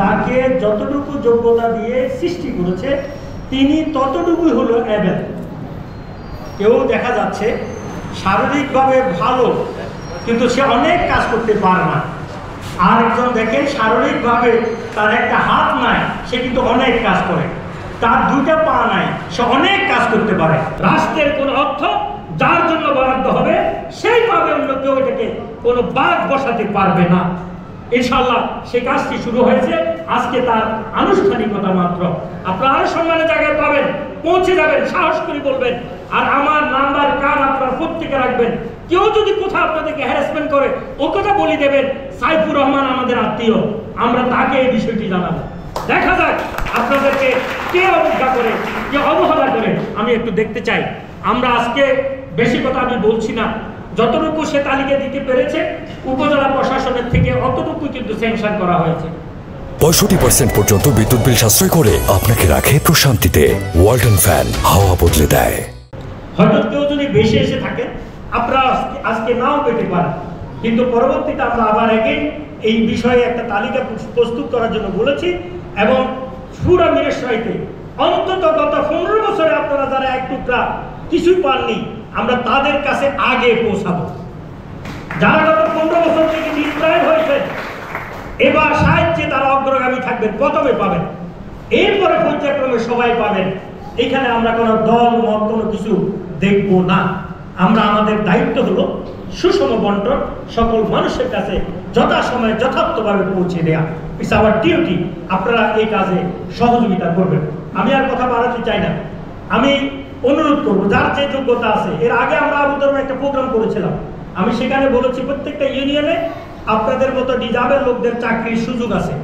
যাকে যতটুকু যোগ্যতা দিয়ে সৃষ্টি করেছে তিনি ততটুকুই হলো অ্যাবেল। কেউ দেখা যাচ্ছে শারীরিকভাবে ভালো কিন্তু সে অনেক কাজ করতে পারে না, আর একজন দেখেন শারীরিকভাবে তার একটা হাত নাই, সে কিন্তু অনেক কাজ করে, তার দুইটা পা নাই, সে অনেক কাজ করতে পারে। রাষ্ট্রের কোনো অর্থ যার জন্য বরাদ্দ হবে সেই পাবে, অন্য কেউ এটাকে কোনো বাদ বসাতে পারবে না। ইনশাআল্লাহ সেই কাজটি শুরু হয়েছে, আজকে তার আনুষ্ঠানিকতা মাত্র। আপনারা আরো সম্মানের জায়গায় পাবেন, পৌঁছে যাবেন, সাহস করে বলবেন। আর আমার নাম্বার কার্ড আপনার প্রত্যেকে রাখবেন। কেউ যদি কোথাও আপনাদেরকে হ্যারাসমেন্ট করে ও কথা বলে দেবেন, সাইফুর রহমান আমাদের আত্মীয়, আমরা তাকে এই বিষয়টি জানাবো। দেখা যাক আপনাদেরকে কে অবজ্ঞা করে, কে অবহেলা করে, আমি একটু দেখতে চাই। আমরা আজকে বেশি কথা আমি বলছি না, যতটুকু সে তালিকা দিতে পেরেছে উপজেলা প্রশাসনের থেকে অতটুকু কিন্তু স্যাংশন করা হয়েছে। 65% পর্যন্ত বিদ্যুৎ বিল সাশ্রয় করে আপনাকে রাখে প্রশান্তিতে। ওয়ালটন ফ্যান হাওয়া বদলে দেয়। হয়তো কেউ যদি বেশি এসে থাকে আপনারা আজকে নাও পেতে পারেন, কিন্তু পরবর্তীতে আমরা আবার এগেইন এই বিষয়ে একটা তালিকা প্রস্তুত করার জন্য বলেছি, এবং পুরা মিরেশরাইতে অন্তত গত 15 বছরে আপনারা যারা এক টুকরা কিছুই পাননি আমরা তাদের কাছে আগে পৌঁছাবো। যারা গত 15 বছর থেকে ডিপ্রাইভ হয়েছে এবার সাহায্যে তারা অগ্রগামী থাকবেন, প্রথমে পাবেন, এরপরে পর্যায়ক্রমে সবাই পাবেন। এখানে আমরা কোনো দল মত কোনো কিছু দেখবো না। আমরা আমাদের দায়িত্ব হলো সুষম বন্টন, সকল মানুষের কাছে যথাসময়ে যথার্থভাবে পৌঁছে দেয়া। It's our duty. আপনারা এই কাজে সহযোগিতা করবেন। আমি আর কথা বাড়াতে চাই না, আমি অনুরোধ করবো যার যে যোগ্যতা আছে। এর আগে আমরা আবুধাবি একটা প্রোগ্রাম করেছিলাম, আমি সেখানে বলেছি প্রত্যেকটা ইউনিয়নে আপনাদের মতো ডিজাবেল লোকদের চাকরির সুযোগ আছে,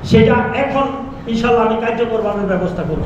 সেটা এখন ইনশাল্লাহ আমি কার্যকরভাবে ব্যবস্থা করব।